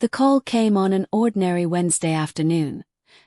The call came on an ordinary Wednesday afternoon,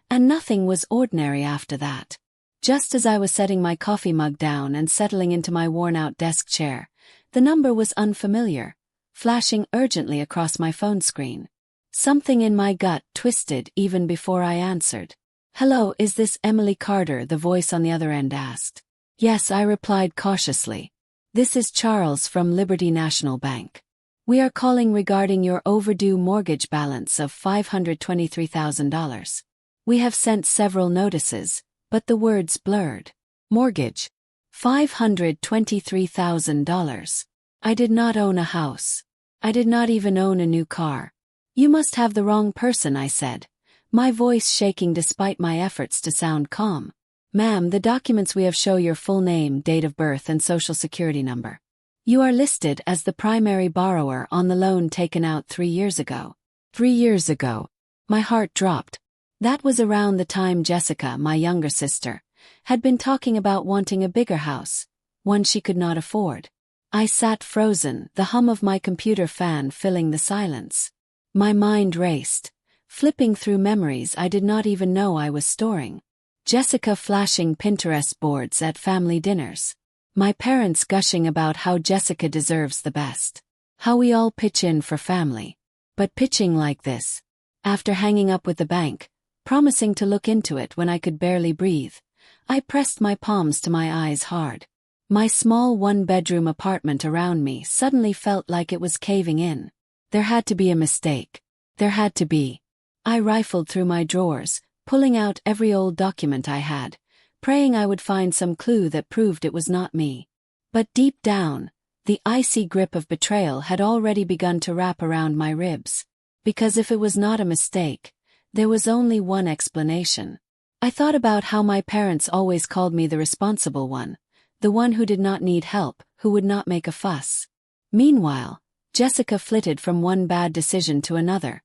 and nothing was ordinary after that. Just as I was setting my coffee mug down and settling into my worn-out desk chair, the number was unfamiliar, flashing urgently across my phone screen. Something in my gut twisted even before I answered. "Hello, is this Emily Carter?" the voice on the other end asked. "Yes," I replied cautiously. "This is Charles from Liberty National Bank. We are calling regarding your overdue mortgage balance of $523,000. We have sent several notices, but the words blurred. Mortgage. $523,000. I did not own a house. I did not even own a new car. You must have the wrong person," I said, my voice shaking despite my efforts to sound calm. "Ma'am, the documents we have show your full name, date of birth, and social security number. You are listed as the primary borrower on the loan taken out 3 years ago. 3 years ago. My heart dropped. That was around the time Jessica, my younger sister, had been talking about wanting a bigger house, one she could not afford. I sat frozen, the hum of my computer fan filling the silence. My mind raced, flipping through memories I did not even know I was storing. Jessica flashing Pinterest boards at family dinners. My parents gushing about how Jessica deserves the best. How we all pitch in for family. But pitching like this. After hanging up with the bank, promising to look into it when I could barely breathe, I pressed my palms to my eyes hard. My small one-bedroom apartment around me suddenly felt like it was caving in. There had to be a mistake. There had to be. I rifled through my drawers, pulling out every old document I had, praying I would find some clue that proved it was not me. But deep down, the icy grip of betrayal had already begun to wrap around my ribs. Because if it was not a mistake, there was only one explanation. I thought about how my parents always called me the responsible one, the one who did not need help, who would not make a fuss. Meanwhile, Jessica flitted from one bad decision to another,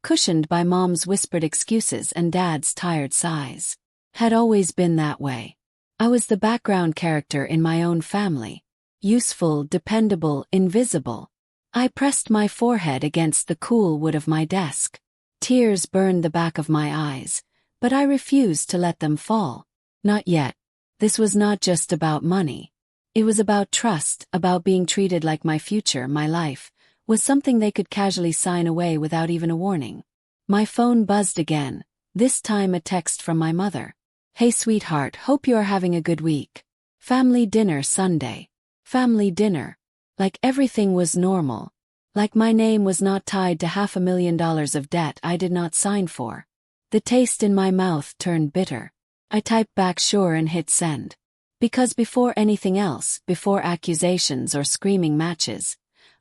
cushioned by Mom's whispered excuses and Dad's tired sighs. Had always been that way. I was the background character in my own family. Useful, dependable, invisible. I pressed my forehead against the cool wood of my desk. Tears burned the back of my eyes, but I refused to let them fall. Not yet. This was not just about money. It was about trust, about being treated like my future, my life, was something they could casually sign away without even a warning. My phone buzzed again, this time a text from my mother. "Hey sweetheart, hope you are having a good week. Family dinner Sunday." Family dinner. Like everything was normal. Like my name was not tied to $500,000 of debt I did not sign for. The taste in my mouth turned bitter. I typed back sure and hit send. Because before anything else, before accusations or screaming matches,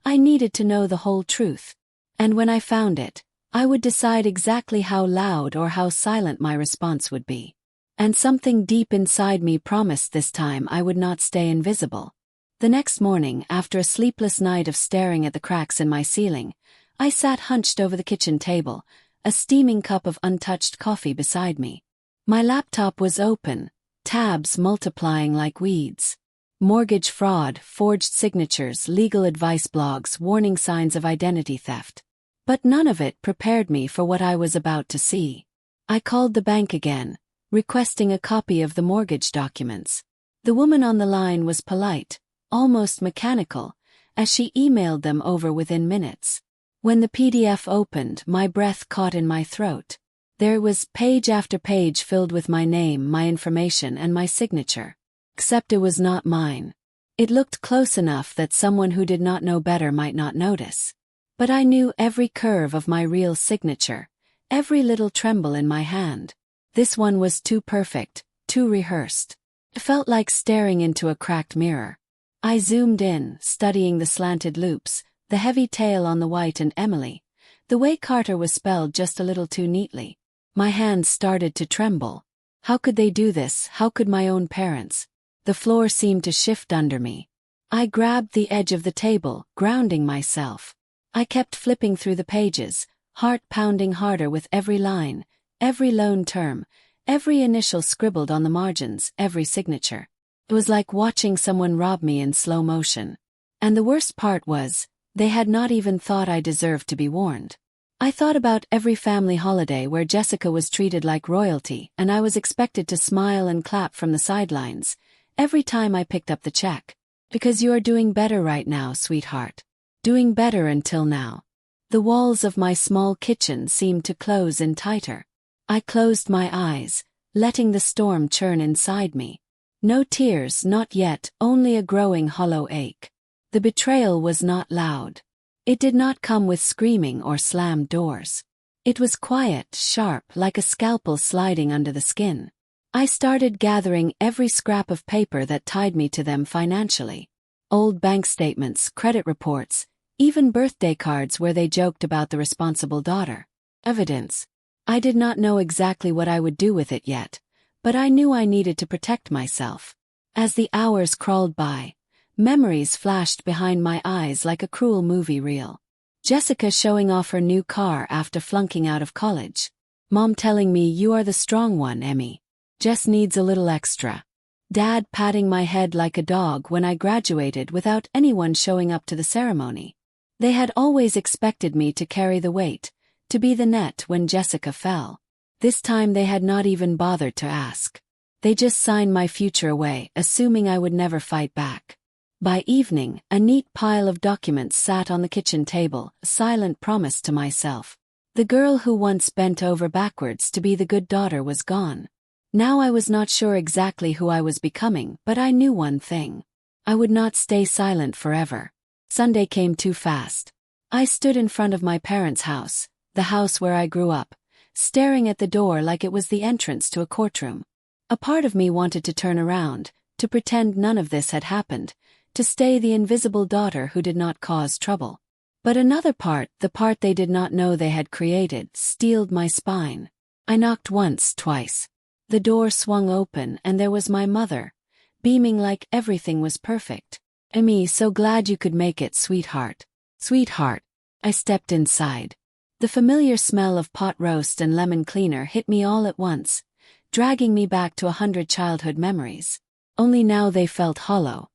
I needed to know the whole truth. And when I found it, I would decide exactly how loud or how silent my response would be. And something deep inside me promised this time I would not stay invisible. The next morning, after a sleepless night of staring at the cracks in my ceiling, I sat hunched over the kitchen table, a steaming cup of untouched coffee beside me. My laptop was open, tabs multiplying like weeds. Mortgage fraud, forged signatures, legal advice blogs, warning signs of identity theft. But none of it prepared me for what I was about to see. I called the bank again, requesting a copy of the mortgage documents. The woman on the line was polite, almost mechanical, as she emailed them over within minutes. When the PDF opened, my breath caught in my throat. There was page after page filled with my name, my information, and my signature. Except it was not mine. It looked close enough that someone who did not know better might not notice. But I knew every curve of my real signature, every little tremble in my hand. This one was too perfect, too rehearsed. It felt like staring into a cracked mirror. I zoomed in, studying the slanted loops, the heavy tail on the white and Emily, the way Carter was spelled just a little too neatly. My hands started to tremble. How could they do this? How could my own parents? The floor seemed to shift under me. I grabbed the edge of the table, grounding myself. I kept flipping through the pages, heart pounding harder with every line, every loan term, every initial scribbled on the margins, every signature. It was like watching someone rob me in slow motion. And the worst part was, they had not even thought I deserved to be warned. I thought about every family holiday where Jessica was treated like royalty and I was expected to smile and clap from the sidelines every time I picked up the check. Because you are doing better right now, sweetheart. Doing better until now. The walls of my small kitchen seemed to close in tighter. I closed my eyes, letting the storm churn inside me. No tears, not yet, only a growing hollow ache. The betrayal was not loud. It did not come with screaming or slammed doors. It was quiet, sharp, like a scalpel sliding under the skin. I started gathering every scrap of paper that tied me to them financially. Old bank statements, credit reports, even birthday cards where they joked about the responsible daughter. Evidence. I did not know exactly what I would do with it yet, but I knew I needed to protect myself. As the hours crawled by, memories flashed behind my eyes like a cruel movie reel. Jessica showing off her new car after flunking out of college. Mom telling me, "You are the strong one, Emmy. Jess needs a little extra." Dad patting my head like a dog when I graduated without anyone showing up to the ceremony. They had always expected me to carry the weight, to be the net when Jessica fell. This time they had not even bothered to ask. They just signed my future away, assuming I would never fight back. By evening, a neat pile of documents sat on the kitchen table, a silent promise to myself. The girl who once bent over backwards to be the good daughter was gone. Now I was not sure exactly who I was becoming, but I knew one thing. I would not stay silent forever. Sunday came too fast. I stood in front of my parents' house, the house where I grew up, staring at the door like it was the entrance to a courtroom. A part of me wanted to turn around, to pretend none of this had happened, to stay the invisible daughter who did not cause trouble. But another part, the part they did not know they had created, steeled my spine. I knocked once, twice. The door swung open and there was my mother, beaming like everything was perfect. "Emmy, so glad you could make it, sweetheart." "Sweetheart." I stepped inside. The familiar smell of pot roast and lemon cleaner hit me all at once, dragging me back to 100 childhood memories. Only now they felt hollow.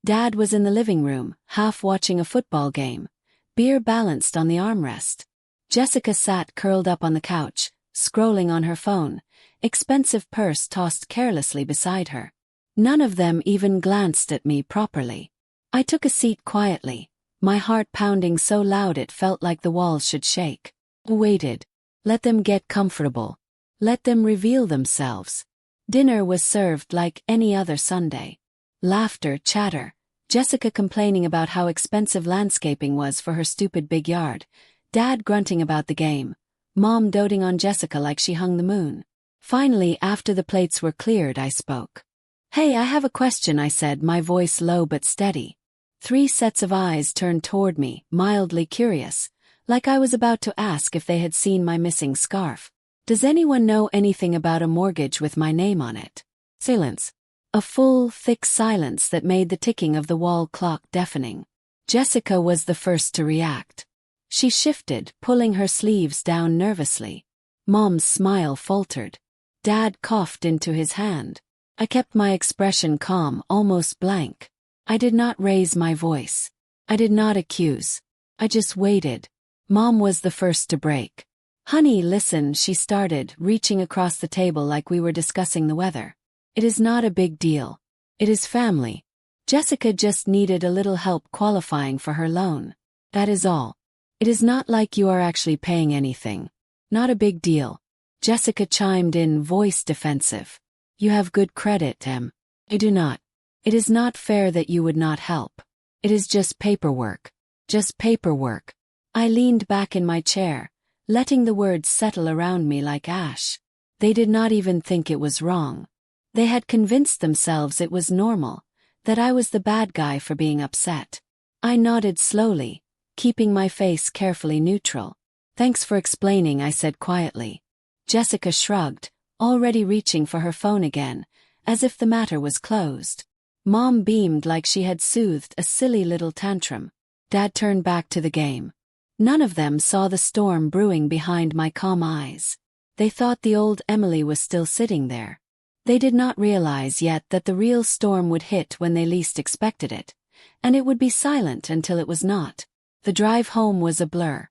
Dad was in the living room, half watching a football game, beer balanced on the armrest. Jessica sat curled up on the couch, scrolling on her phone, expensive purse tossed carelessly beside her. None of them even glanced at me properly. I took a seat quietly, my heart pounding so loud it felt like the walls should shake. Waited. Let them get comfortable. Let them reveal themselves. Dinner was served like any other Sunday. Laughter, chatter, Jessica complaining about how expensive landscaping was for her stupid big yard, Dad grunting about the game, Mom doting on Jessica like she hung the moon. Finally, after the plates were cleared, I spoke. "Hey, I have a question," I said, my voice low but steady. 3 sets of eyes turned toward me, mildly curious, like I was about to ask if they had seen my missing scarf. "Does anyone know anything about a mortgage with my name on it?" Silence. A full, thick silence that made the ticking of the wall clock deafening. Jessica was the first to react. She shifted, pulling her sleeves down nervously. Mom's smile faltered. Dad coughed into his hand. I kept my expression calm, almost blank. I did not raise my voice. I did not accuse. I just waited. Mom was the first to break. "Honey, listen," she started, reaching across the table like we were discussing the weather. "It is not a big deal. It is family. Jessica just needed a little help qualifying for her loan. That is all. It is not like you are actually paying anything. Not a big deal." Jessica chimed in, voice defensive. "You have good credit, Em." "I do not. It is not fair that you would not help. It is just paperwork. Just paperwork." I leaned back in my chair, letting the words settle around me like ash. They did not even think it was wrong. They had convinced themselves it was normal, that I was the bad guy for being upset. I nodded slowly, keeping my face carefully neutral. "Thanks for explaining," I said quietly. Jessica shrugged, already reaching for her phone again, as if the matter was closed. Mom beamed like she had soothed a silly little tantrum. Dad turned back to the game. None of them saw the storm brewing behind my calm eyes. They thought the old Emily was still sitting there. They did not realize yet that the real storm would hit when they least expected it, and it would be silent until it was not. The drive home was a blur.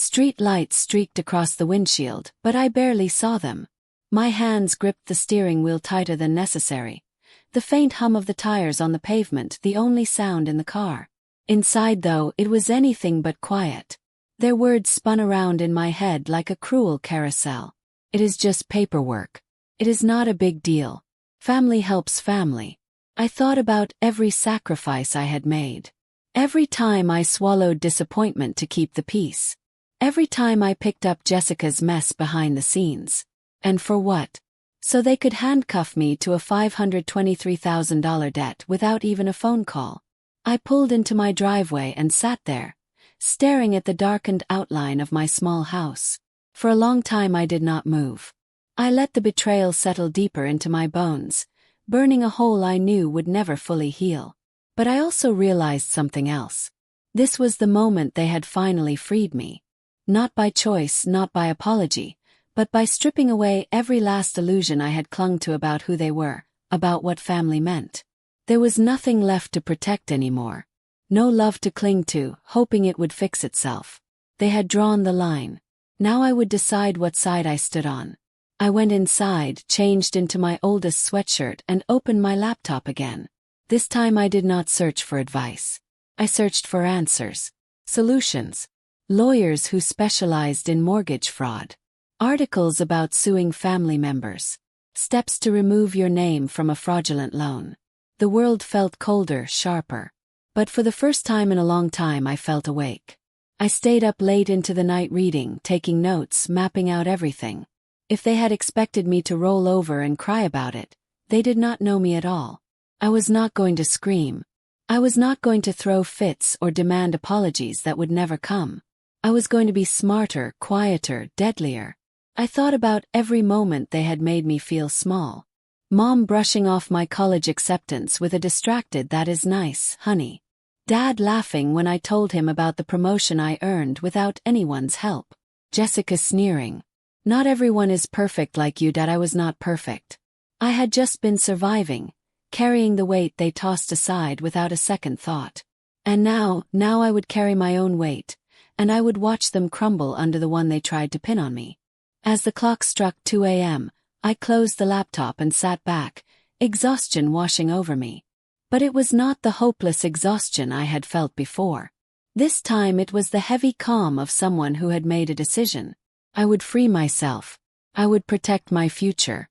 Street lights streaked across the windshield, but I barely saw them. My hands gripped the steering wheel tighter than necessary. The faint hum of the tires on the pavement, the only sound in the car. Inside, though, it was anything but quiet. Their words spun around in my head like a cruel carousel. It is just paperwork. It is not a big deal. Family helps family. I thought about every sacrifice I had made. Every time I swallowed disappointment to keep the peace. Every time I picked up Jessica's mess behind the scenes. And for what? So they could handcuff me to a $523,000 debt without even a phone call. I pulled into my driveway and sat there, staring at the darkened outline of my small house. For a long time I did not move. I let the betrayal settle deeper into my bones, burning a hole I knew would never fully heal. But I also realized something else. This was the moment they had finally freed me. Not by choice, not by apology, but by stripping away every last illusion I had clung to about who they were, about what family meant. There was nothing left to protect anymore. No love to cling to, hoping it would fix itself. They had drawn the line. Now I would decide what side I stood on. I went inside, changed into my oldest sweatshirt, and opened my laptop again. This time I did not search for advice. I searched for answers. Solutions. Lawyers who specialized in mortgage fraud. Articles about suing family members. Steps to remove your name from a fraudulent loan. The world felt colder, sharper. But for the first time in a long time I felt awake. I stayed up late into the night reading, taking notes, mapping out everything. If they had expected me to roll over and cry about it, they did not know me at all. I was not going to scream. I was not going to throw fits or demand apologies that would never come. I was going to be smarter, quieter, deadlier. I thought about every moment they had made me feel small. Mom brushing off my college acceptance with a distracted "that is nice, honey." Dad laughing when I told him about the promotion I earned without anyone's help. Jessica sneering. "Not everyone is perfect like you, Dad." I was not perfect. I had just been surviving, carrying the weight they tossed aside without a second thought. And now I would carry my own weight, and I would watch them crumble under the one they tried to pin on me. As the clock struck 2 a.m., I closed the laptop and sat back, exhaustion washing over me. But it was not the hopeless exhaustion I had felt before. This time it was the heavy calm of someone who had made a decision. I would free myself. I would protect my future.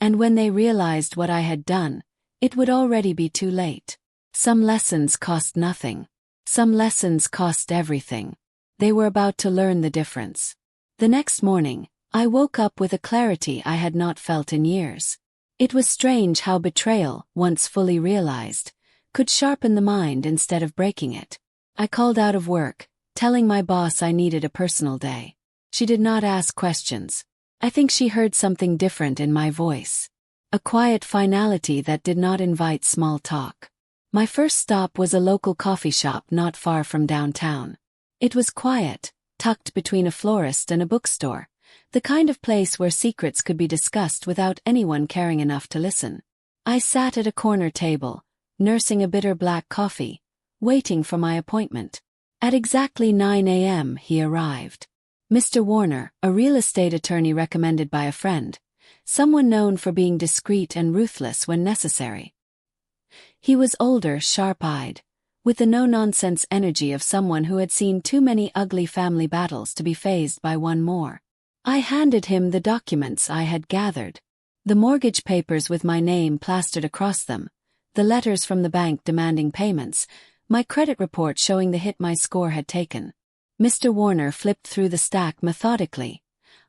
And when they realized what I had done, it would already be too late. Some lessons cost nothing. Some lessons cost everything. They were about to learn the difference. The next morning, I woke up with a clarity I had not felt in years. It was strange how betrayal, once fully realized, could sharpen the mind instead of breaking it. I called out of work, telling my boss I needed a personal day. She did not ask questions. I think she heard something different in my voice. A quiet finality that did not invite small talk. My first stop was a local coffee shop not far from downtown. It was quiet, tucked between a florist and a bookstore, the kind of place where secrets could be discussed without anyone caring enough to listen. I sat at a corner table, nursing a bitter black coffee, waiting for my appointment. At exactly 9 a.m. he arrived. Mr. Warner, a real estate attorney recommended by a friend, someone known for being discreet and ruthless when necessary. He was older, sharp-eyed, with the no-nonsense energy of someone who had seen too many ugly family battles to be fazed by one more. I handed him the documents I had gathered. The mortgage papers with my name plastered across them, the letters from the bank demanding payments, my credit report showing the hit my score had taken. Mr. Warner flipped through the stack methodically,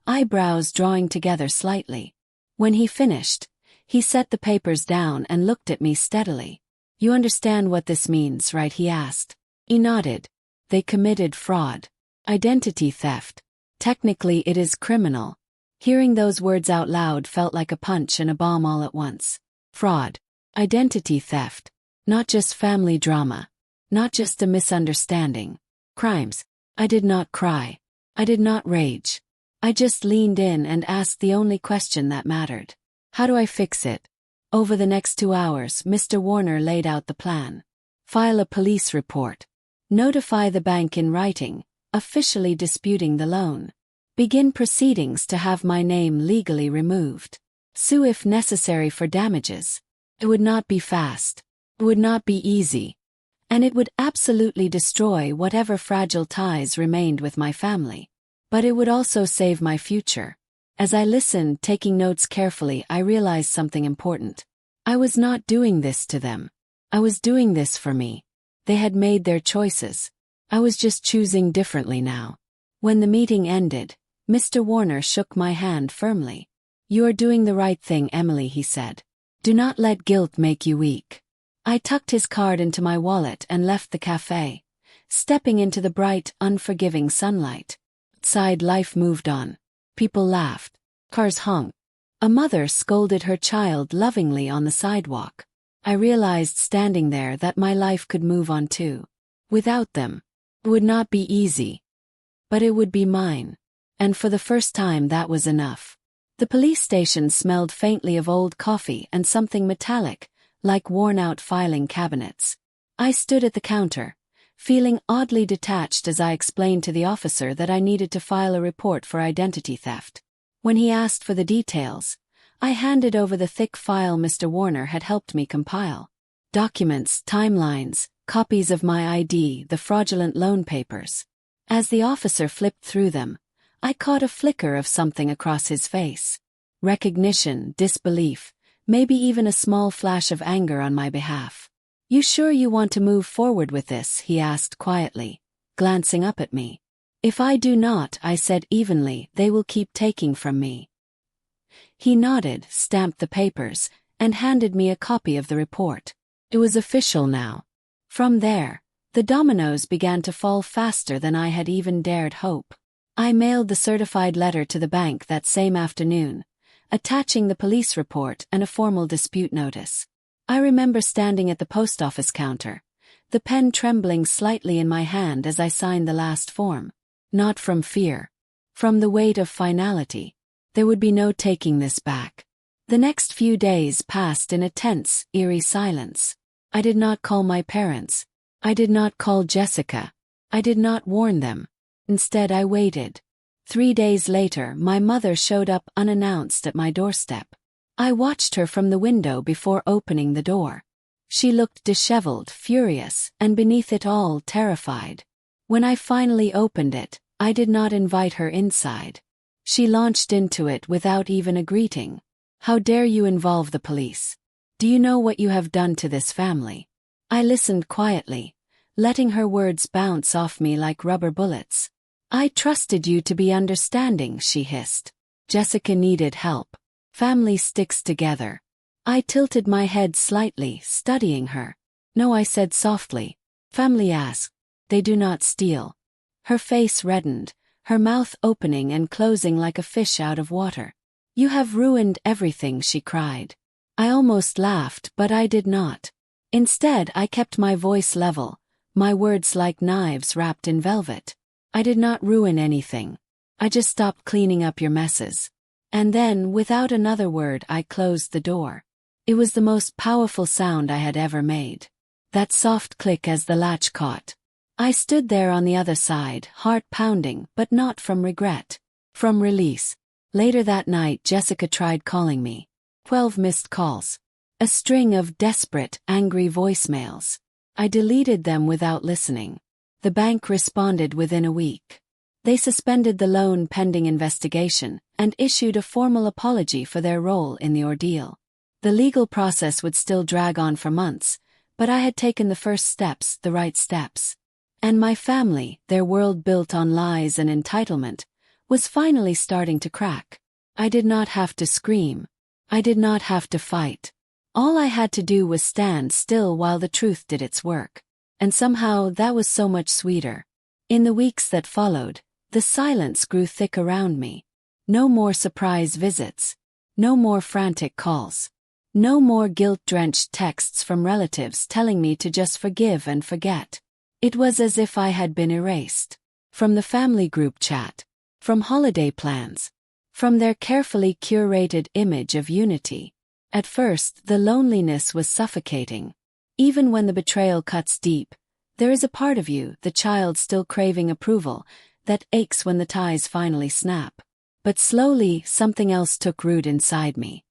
eyebrows drawing together slightly. When he finished, he set the papers down and looked at me steadily. "You understand what this means, right?" he asked. I nodded. They committed fraud. Identity theft. Technically it is criminal. Hearing those words out loud felt like a punch and a bomb all at once. Fraud. Identity theft. Not just family drama. Not just a misunderstanding. Crimes. I did not cry. I did not rage. I just leaned in and asked the only question that mattered. How do I fix it? Over the next 2 hours, Mr. Warner laid out the plan. File a police report. Notify the bank in writing, officially disputing the loan. Begin proceedings to have my name legally removed. Sue if necessary for damages. It would not be fast. It would not be easy. And it would absolutely destroy whatever fragile ties remained with my family. But it would also save my future. As I listened, taking notes carefully, I realized something important. I was not doing this to them. I was doing this for me. They had made their choices. I was just choosing differently now. When the meeting ended, Mr. Warner shook my hand firmly. "You are doing the right thing, Emily," he said. "Do not let guilt make you weak." I tucked his card into my wallet and left the cafe, stepping into the bright, unforgiving sunlight. Outside, life moved on. People laughed. Cars honked. A mother scolded her child lovingly on the sidewalk. I realized standing there that my life could move on too. Without them. It would not be easy. But it would be mine. And for the first time that was enough. The police station smelled faintly of old coffee and something metallic, like worn-out filing cabinets. I stood at the counter, feeling oddly detached as I explained to the officer that I needed to file a report for identity theft. When he asked for the details, I handed over the thick file Mr. Warner had helped me compile. Documents, timelines, copies of my ID, the fraudulent loan papers. As the officer flipped through them, I caught a flicker of something across his face. Recognition, disbelief, maybe even a small flash of anger on my behalf. "You sure you want to move forward with this?" he asked quietly, glancing up at me. "If I do not," I said evenly, "they will keep taking from me." He nodded, stamped the papers, and handed me a copy of the report. It was official now. From there, the dominoes began to fall faster than I had even dared hope. I mailed the certified letter to the bank that same afternoon, attaching the police report and a formal dispute notice. I remember standing at the post office counter, the pen trembling slightly in my hand as I signed the last form. Not from fear. From the weight of finality. There would be no taking this back. The next few days passed in a tense, eerie silence. I did not call my parents. I did not call Jessica. I did not warn them. Instead, I waited. 3 days later, my mother showed up unannounced at my doorstep. I watched her from the window before opening the door. She looked disheveled, furious, and beneath it all, terrified. When I finally opened it, I did not invite her inside. She launched into it without even a greeting. "How dare you involve the police? Do you know what you have done to this family?" I listened quietly, letting her words bounce off me like rubber bullets. "I trusted you to be understanding," she hissed. "Jessica needed help. Family sticks together." I tilted my head slightly, studying her. "No," I said softly. "Family asks. They do not steal." Her face reddened, her mouth opening and closing like a fish out of water. "You have ruined everything," she cried. I almost laughed, but I did not. Instead, I kept my voice level, my words like knives wrapped in velvet. "I did not ruin anything. I just stopped cleaning up your messes." And then, without another word, I closed the door. It was the most powerful sound I had ever made. That soft click as the latch caught. I stood there on the other side, heart pounding, but not from regret. From release. Later that night, Jessica tried calling me. 12 missed calls. A string of desperate, angry voicemails. I deleted them without listening. The bank responded within a week. They suspended the loan pending investigation and issued a formal apology for their role in the ordeal. The legal process would still drag on for months, but I had taken the first steps, the right steps. And my family, their world built on lies and entitlement, was finally starting to crack. I did not have to scream. I did not have to fight. All I had to do was stand still while the truth did its work. And somehow that was so much sweeter. In the weeks that followed, the silence grew thick around me. No more surprise visits. No more frantic calls. No more guilt-drenched texts from relatives telling me to just forgive and forget. It was as if I had been erased. From the family group chat. From holiday plans. From their carefully curated image of unity. At first, the loneliness was suffocating. Even when the betrayal cuts deep, There is a part of you, the child still craving approval, that aches when the ties finally snap. But slowly, something else took root inside me.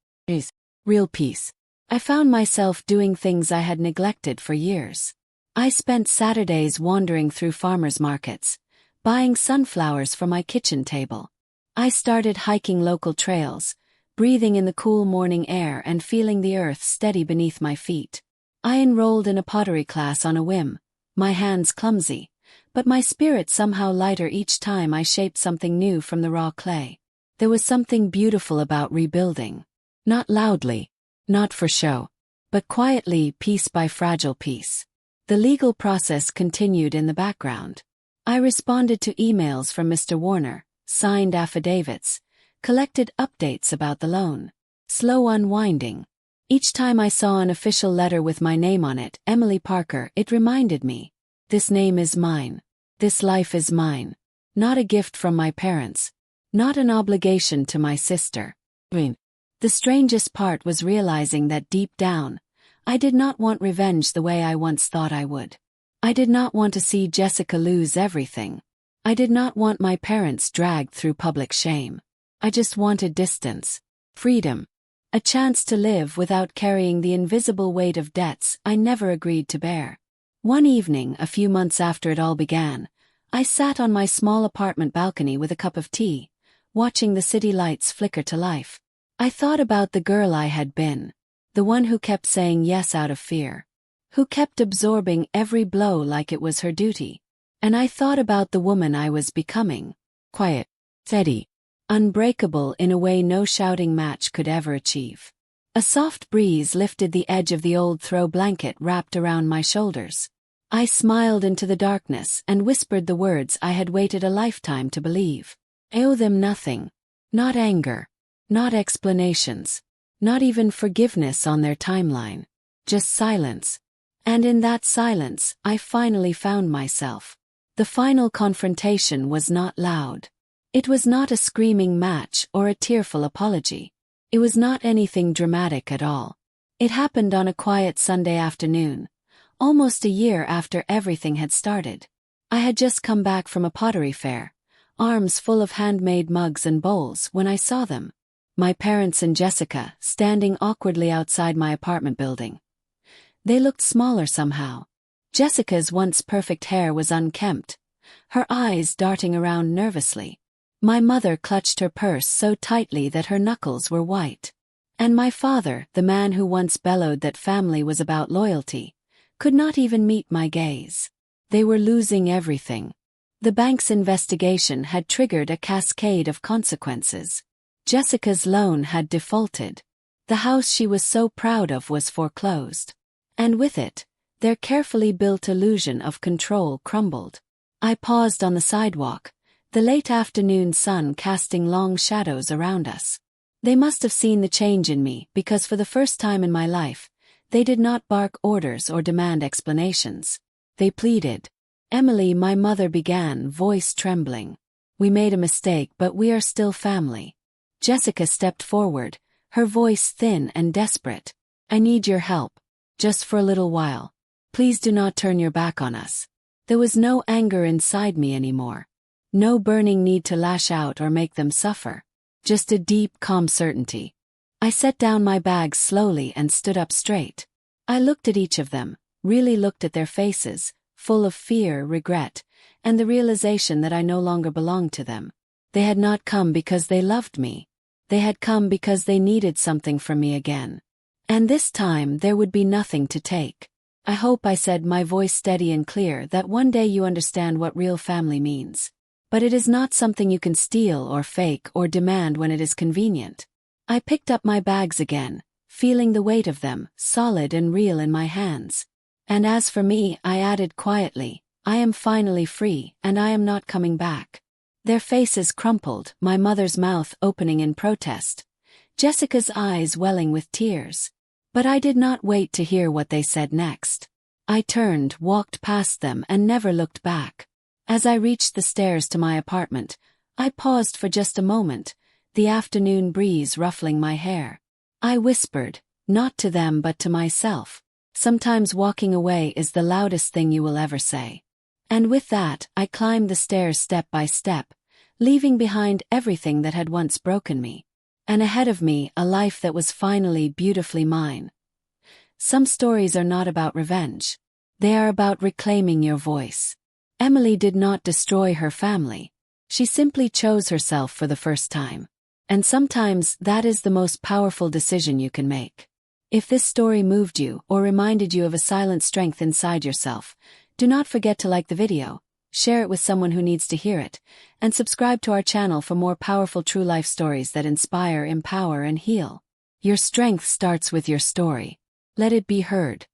Real peace. I found myself doing things I had neglected for years. I spent Saturdays wandering through farmers' markets, buying sunflowers for my kitchen table. I started hiking local trails, breathing in the cool morning air and feeling the earth steady beneath my feet. I enrolled in a pottery class on a whim, my hands clumsy, but my spirit somehow lighter each time I shaped something new from the raw clay. There was something beautiful about rebuilding. Not loudly, not for show, but quietly, piece by fragile piece. The legal process continued in the background. I responded to emails from Mr. Warner, signed affidavits, collected updates about the loan. Slow unwinding. Each time I saw an official letter with my name on it, Emily Parker, it reminded me. This name is mine. This life is mine. Not a gift from my parents. Not an obligation to my sister. The strangest part was realizing that deep down, I did not want revenge the way I once thought I would. I did not want to see Jessica lose everything. I did not want my parents dragged through public shame. I just wanted distance, freedom, a chance to live without carrying the invisible weight of debts I never agreed to bear. One evening, a few months after it all began, I sat on my small apartment balcony with a cup of tea, watching the city lights flicker to life. I thought about the girl I had been, the one who kept saying yes out of fear, who kept absorbing every blow like it was her duty. And I thought about the woman I was becoming, quiet, steady, unbreakable in a way no shouting match could ever achieve. A soft breeze lifted the edge of the old throw blanket wrapped around my shoulders. I smiled into the darkness and whispered the words I had waited a lifetime to believe. I owe them nothing. Not anger. Not explanations. Not even forgiveness on their timeline. Just silence. And in that silence, I finally found myself. The final confrontation was not loud. It was not a screaming match or a tearful apology. It was not anything dramatic at all. It happened on a quiet Sunday afternoon, almost a year after everything had started. I had just come back from a pottery fair, arms full of handmade mugs and bowls when I saw them. My parents and Jessica, standing awkwardly outside my apartment building. They looked smaller somehow. Jessica's once perfect hair was unkempt, her eyes darting around nervously. My mother clutched her purse so tightly that her knuckles were white. And my father, the man who once bellowed that family was about loyalty, could not even meet my gaze. They were losing everything. The bank's investigation had triggered a cascade of consequences. Jessica's loan had defaulted. The house she was so proud of was foreclosed. And with it, their carefully built illusion of control crumbled. I paused on the sidewalk, the late afternoon sun casting long shadows around us. They must have seen the change in me because for the first time in my life, they did not bark orders or demand explanations. They pleaded. Emily, my mother began, voice trembling. We made a mistake, but we are still family. Jessica stepped forward, her voice thin and desperate. I need your help. Just for a little while. Please do not turn your back on us. There was no anger inside me anymore. No burning need to lash out or make them suffer. Just a deep, calm certainty. I set down my bags slowly and stood up straight. I looked at each of them, really looked at their faces, full of fear, regret, and the realization that I no longer belonged to them. They had not come because they loved me. They had come because they needed something from me again. And this time there would be nothing to take. I hope, I said, my voice steady and clear, that one day you understand what real family means. But it is not something you can steal or fake or demand when it is convenient. I picked up my bags again, feeling the weight of them, solid and real in my hands. And as for me, I added quietly, I am finally free, and I am not coming back. Their faces crumpled, my mother's mouth opening in protest, Jessica's eyes welling with tears. But I did not wait to hear what they said next. I turned, walked past them, and never looked back. As I reached the stairs to my apartment, I paused for just a moment, the afternoon breeze ruffling my hair. I whispered, not to them but to myself, Sometimes walking away is the loudest thing you will ever say. And with that, I climbed the stairs step by step, leaving behind everything that had once broken me. And ahead of me, a life that was finally beautifully mine. Some stories are not about revenge. They are about reclaiming your voice. Emily did not destroy her family. She simply chose herself for the first time. And sometimes that is the most powerful decision you can make. If this story moved you or reminded you of a silent strength inside yourself, do not forget to like the video, share it with someone who needs to hear it, and subscribe to our channel for more powerful true life stories that inspire, empower, and heal. Your strength starts with your story. Let it be heard.